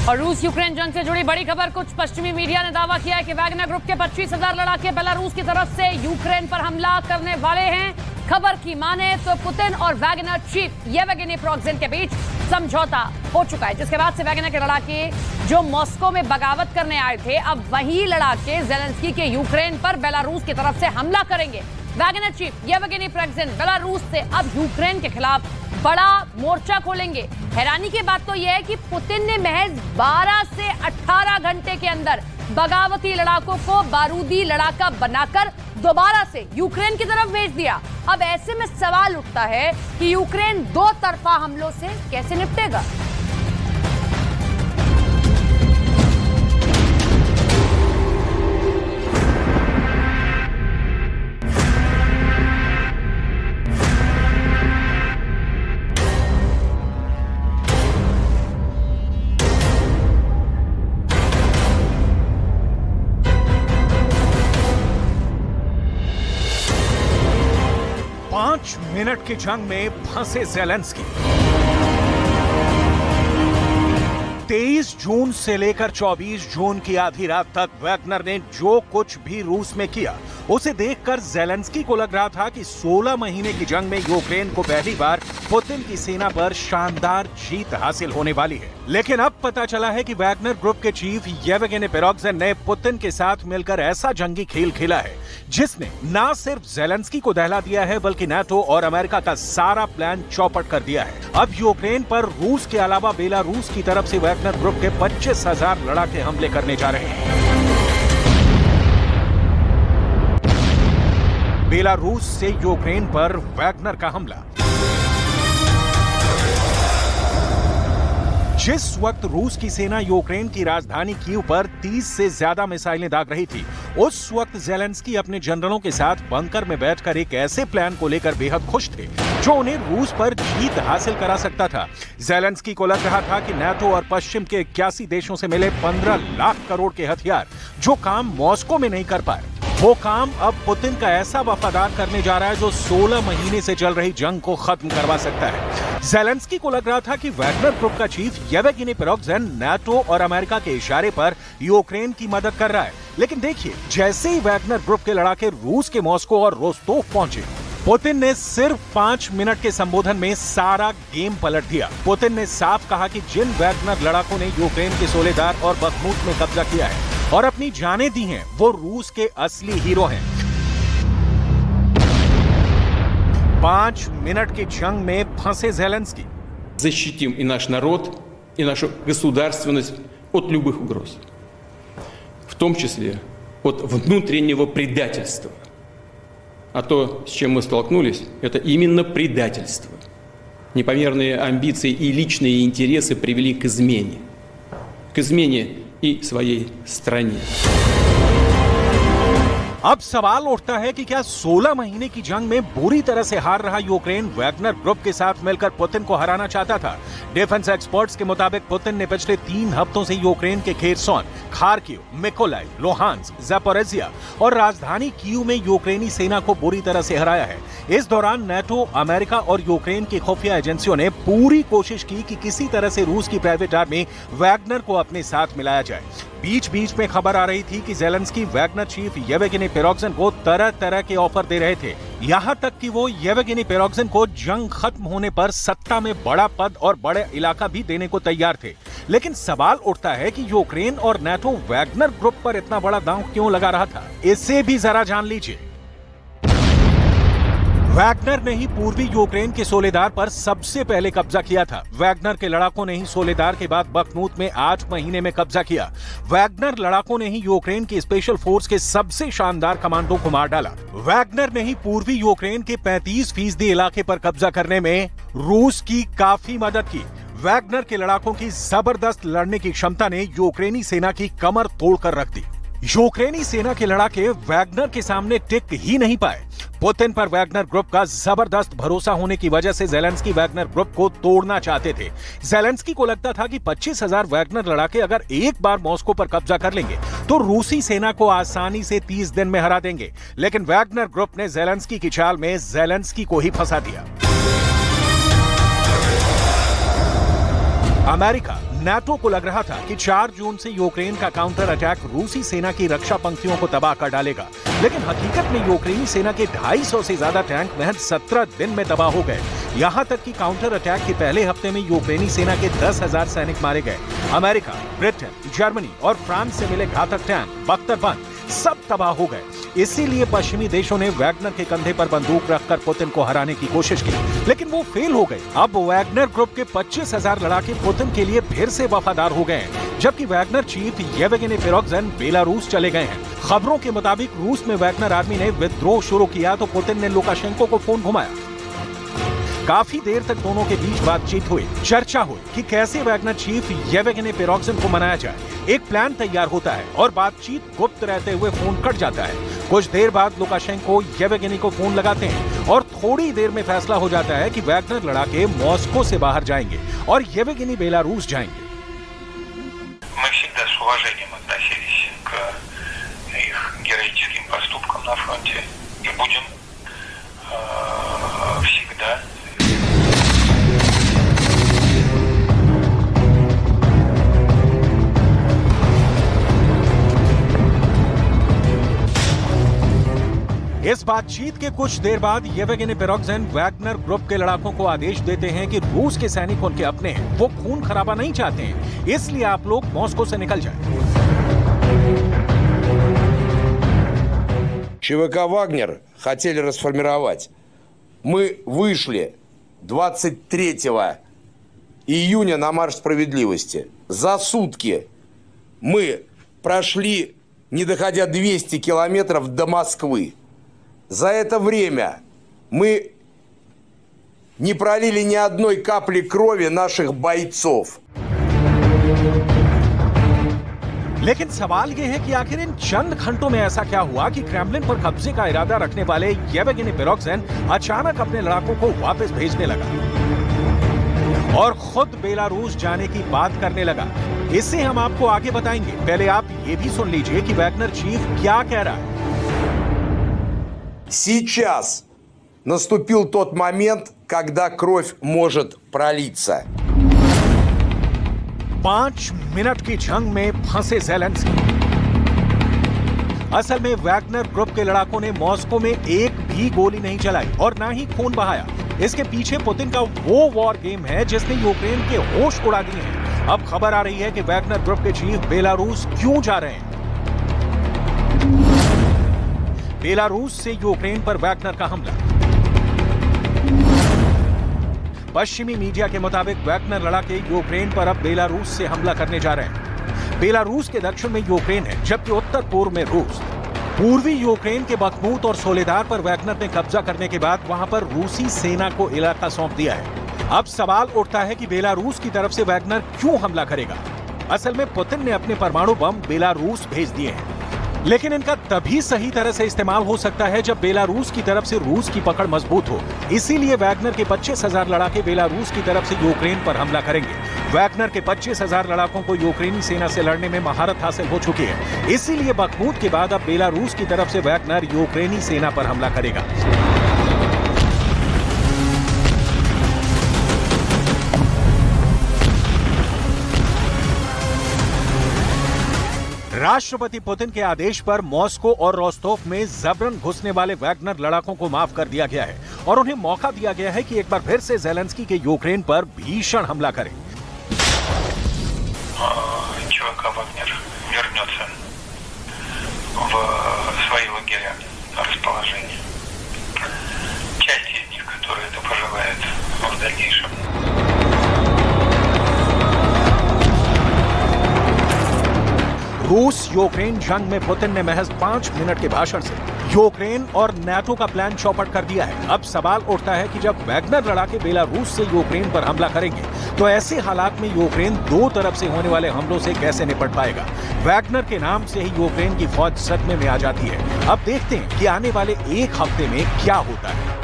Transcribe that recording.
और रूस यूक्रेन जंग से जुड़ी बड़ी खबर। कुछ पश्चिमी मीडिया ने दावा किया है कि वैगनर ग्रुप के 25,000 लड़ाके बेलारूस की तरफ से यूक्रेन पर हमला करने वाले हैं। खबर की माने तो पुतिन और वैगनर चीफ येवगेनी प्रिगोजिन के बीच समझौता हो चुका है, जिसके बाद से वैगनर के लड़ाके जो मॉस्को में बगावत करने आए थे, अब वही लड़ाके जेलेंस्की के यूक्रेन पर बेलारूस की तरफ से हमला करेंगे। Wagner chief Yevgeny Prigozhin Belarus से अब यूक्रेन के खिलाफ बड़ा मोर्चा खोलेंगे। हैरानी की बात तो यह है कि पुतिन ने महज 12 से 18 घंटे के अंदर बगावती लड़ाकों को बारूदी लड़ाका बनाकर दोबारा से यूक्रेन की तरफ भेज दिया। अब ऐसे में सवाल उठता है कि यूक्रेन दो तरफा हमलों से कैसे निपटेगा। मिनट की जंग में फंसे जेलेंस्की। 23 जून से लेकर 24 जून की आधी रात तक वैगनर ने जो कुछ भी रूस में किया, उसे देखकर जेलेंस्की को लग रहा था कि 16 महीने की जंग में यूक्रेन को पहली बार पुतिन की सेना पर शानदार जीत हासिल होने वाली है। लेकिन अब पता चला है कि वैगनर ग्रुप के चीफ येवगेनी प्रिगोजिन ने पुतिन के साथ मिलकर ऐसा जंगी खेल खेला है जिसने न सिर्फ जेलेंस्की को दहला दिया है, बल्कि नाटो और अमेरिका का सारा प्लान चौपट कर दिया है। अब यूक्रेन पर रूस के अलावा बेलारूस की तरफ से वैगनर ग्रुप के 25,000 लड़ाके हमले करने जा रहे हैं। बेलारूस से यूक्रेन पर वैगनर का हमला। जिस वक्त रूस की सेना यूक्रेन की राजधानी कीव पर 30 से ज्यादा मिसाइलें दाग रही थी, उस वक्त जेलेंस्की अपने जनरलों के साथ बंकर में बैठकर एक ऐसे प्लान को लेकर बेहद खुश थे जो उन्हें रूस पर जीत हासिल करा सकता था। जेलेंस्की को लग रहा था कि नाटो और पश्चिम के 81 देशों से मिले 15 लाख करोड़ के हथियार जो काम मॉस्को में नहीं कर पाए, वो काम अब पुतिन का ऐसा वफादार करने जा रहा है जो 16 महीने से चल रही जंग को खत्म करवा सकता है। जेलेंस्की को लग रहा था कि वैगनर ग्रुप का चीफ येवगेनी प्रिगोजिन नाटो और अमेरिका के इशारे पर यूक्रेन की मदद कर रहा है, लेकिन देखिए जैसे ही वैगनर ग्रुप के लड़ाके रूस के मॉस्को और रोस्तोव पहुंचे, पुतिन ने सिर्फ 5 मिनट के संबोधन में सारा गेम पलट दिया। पुतिन ने साफ कहा कि जिन वैगनर लड़ाकों ने यूक्रेन के सोलेदार और बखमूत में कब्जा किया है और अपनी जानें दी हैं, वो रूस के असली हीरो हैं। 5 मिनट की जंग में फंसे जेलेंस्की। Защитим и наш народ, и нашу государственность от любых угроз, в том числе от внутреннего предательства. А то, с чем мы столкнулись, это именно предательство. Непомерные амбиции и личные интересы привели к измене и своей стране. अब सवाल उठता है कि क्या 16 महीने की जंग में बुरी तरह से हार रहा यूक्रेन वैगनर ग्रुप के साथ मिलकर पुतिन को हराना चाहता था? डिफेंस एक्सपर्ट्स के मुताबिक पुतिन ने पिछले 3 हफ्तों से यूक्रेन के Kherson, Kharkiv, Mykolaiv, Luhansk, Zaporizhzhia और राजधानी कीव में यूक्रेनी सेना को बुरी तरह से हराया है। इस दौरान नाटो, अमेरिका और यूक्रेन की खुफिया एजेंसियों ने पूरी कोशिश की कि किसी तरह से रूस की प्राइवेट आर्मी वैगनर को अपने साथ मिलाया जाए। बीच बीच में खबर आ रही थी कि Zelensky Wagner chief Yevgeny Prigozhin को तरह तरह के ऑफर दे रहे थे, यहां तक कि वो येवगेनी प्रिगोजिन को जंग खत्म होने पर सत्ता में बड़ा पद और बड़े इलाका भी देने को तैयार थे। लेकिन सवाल उठता है कि यूक्रेन और नाटो वैगनर ग्रुप पर इतना बड़ा दांव क्यों लगा रहा था? इसे भी जरा जान लीजिए। वैगनर ने ही पूर्वी यूक्रेन के सोलेदार पर सबसे पहले कब्जा किया था। वैगनर के लड़ाकों ने ही सोलेदार के बाद बखमूत में 8 महीने में कब्जा किया। वैगनर लड़ाकों ने ही यूक्रेन की स्पेशल फोर्स के सबसे शानदार कमांडो को मार डाला। वैगनर ने ही पूर्वी यूक्रेन के 35% इलाके पर कब्जा करने में रूस की काफी मदद की। वैगनर के लड़ाकों की जबरदस्त लड़ने की क्षमता ने यूक्रेनी सेना की कमर तोड़कर रख दी। यूक्रेनी सेना के लड़ाके वैगनर के सामने टिक ही नहीं पाए। पुतिन पर वैगनर ग्रुप का जबरदस्त भरोसा होने की वजह से जेलेंस्की वैगनर ग्रुप को तोड़ना चाहते थे। जेलेंस्की को लगता था कि 25,000 वैगनर लड़ाके अगर एक बार मॉस्को पर कब्जा कर लेंगे तो रूसी सेना को आसानी से 30 दिन में हरा देंगे। लेकिन वैगनर ग्रुप ने जेलेंस्की की चाल में जेलेंस्की को ही फंसा दिया। अमेरिका, नाटो को लग रहा था कि 4 जून से यूक्रेन का काउंटर अटैक रूसी सेना की रक्षा पंक्तियों को तबाह कर डालेगा, लेकिन हकीकत में यूक्रेनी सेना के 250 से ज्यादा टैंक महज 17 दिन में तबाह हो गए। यहाँ तक कि काउंटर अटैक के पहले हफ्ते में यूक्रेनी सेना के 10,000 सैनिक मारे गए। अमेरिका, ब्रिटेन, जर्मनी और फ्रांस से मिले घातक टैंक, बख्तरबंद सब तबाह हो गए। इसीलिए पश्चिमी देशों ने वैगनर के कंधे पर बंदूक रखकर पुतिन को हराने की कोशिश की, लेकिन वो फेल हो गए। अब वैगनर ग्रुप के 25,000 लड़ाके पुतिन के लिए फिर से वफादार हो गए हैं, जबकि Wagner chief Yevgeny Prigozhin Belarus चले गए हैं। खबरों के मुताबिक रूस में वैगनर आर्मी ने विद्रोह शुरू किया तो पुतिन ने लुकाशेंको को फोन घुमाया। काफी देर तक दोनों के बीच बातचीत हुई, चर्चा हुई कि कैसे वैगनर चीफ येवगेनी प्रिगोजिन को मनाया जाए। एक प्लान तैयार होता है और बातचीत गुप्त रहते हुए फोन कट जाता है। कुछ देर बाद लुकाशेंको येवगेनी को फोन लगाते हैं और थोड़ी देर में फैसला हो जाता है कि वैगनर लड़ाके मॉस्को से बाहर जाएंगे और येवगेनी बेलारूस जाएंगे। Мы всегда с уважением относились к их героическим поступкам на фронте и будем всегда. इस बातचीत के कुछ देर बाद येवगेनी प्रिगोजिन वैगनर ग्रुप के लड़ाकों को आदेश देते हैं कि रूस के सैनिक उनके अपने हैं, वो खून खराबा नहीं चाहते हैं, इसलिए आप लोग मॉस्को से निकल जाएं। ЧВК «Вагнер» хотели расформировать. Мы вышли 23 июня на марш справедливости. За сутки мы прошли, не доходя 200 километров до Москвы. За это время мы не пролили ни одной капли крови наших бойцов. लेकिन सवाल यह है कि आखिर इन चंद घंटों में ऐसा क्या हुआ कि क्रेमलिन पर कब्जे का इरादा रखने वाले येवगेनी प्रिगोजिन अचानक अपने लड़ाकों को वापस भेजने लगा और खुद बेलारूस जाने की बात करने लगा। इससे हम आपको आगे बताएंगे। पहले आप ये भी सुन लीजिए कि वैगनर चीफ क्या कह रहा है। Сейчас наступил тот момент, когда кровь может пролиться. 5 मिनट की जंग में फंसे ज़ेलेंस्की। असल में वैगनर ग्रुप के लड़ाकों ने मॉस्को में एक भी गोली नहीं चलाई और ना ही खून बहाया। इसके पीछे पुतिन का वो वॉर गेम है जिसने यूक्रेन के होश उड़ा दिए हैं। अब खबर आ रही है कि वैगनर ग्रुप के चीफ बेलारूस क्यों जा रहे हैं। बेलारूस से यूक्रेन पर वैगनर का हमला। पश्चिमी मीडिया के मुताबिक वैगनर लड़ाके यूक्रेन पर अब बेलारूस से हमला करने जा रहे हैं। बेलारूस के दक्षिण में यूक्रेन है, जबकि उत्तर पूर्व में रूस। पूर्वी यूक्रेन के बखमूत और सोलेदार पर वैगनर ने कब्जा करने के बाद वहां पर रूसी सेना को इलाका सौंप दिया है। अब सवाल उठता है कि बेलारूस की तरफ से वैगनर क्यों हमला करेगा। असल में पुतिन ने अपने परमाणु बम बेलारूस भेज दिए हैं, लेकिन इनका तभी सही तरह से इस्तेमाल हो सकता है जब बेलारूस की तरफ से रूस की पकड़ मजबूत हो। इसीलिए वैगनर के 25,000 लड़ाके बेलारूस की तरफ से यूक्रेन पर हमला करेंगे। वैगनर के 25,000 लड़ाकों को यूक्रेनी सेना से लड़ने में महारत हासिल हो चुकी है। इसीलिए बखमूत के बाद अब बेलारूस की तरफ से वैगनर यूक्रेनी सेना पर हमला करेगा। राष्ट्रपति पुतिन के आदेश पर मॉस्को और रोस्टोव में जबरन घुसने वाले वैगनर लड़ाकों को माफ कर दिया गया है और उन्हें मौका दिया गया है कि एक बार फिर से ज़ेलेंस्की के यूक्रेन पर भीषण हमला करें। ЧВК «Вагнер» вернется в свои лагеря расположения. Часть из них, которые это пожелают в дальнейшем. रूस यूक्रेन जंग में पुतिन ने महज 5 मिनट के भाषण से यूक्रेन और नाटो का प्लान चौपट कर दिया है। अब सवाल उठता है कि जब वैगनर लड़ाके बेलारूस से यूक्रेन पर हमला करेंगे तो ऐसे हालात में यूक्रेन दो तरफ से होने वाले हमलों से कैसे निपट पाएगा। वैगनर के नाम से ही यूक्रेन की फौज सदमे में आ जाती है। अब देखते हैं कि आने वाले एक हफ्ते में क्या होता है।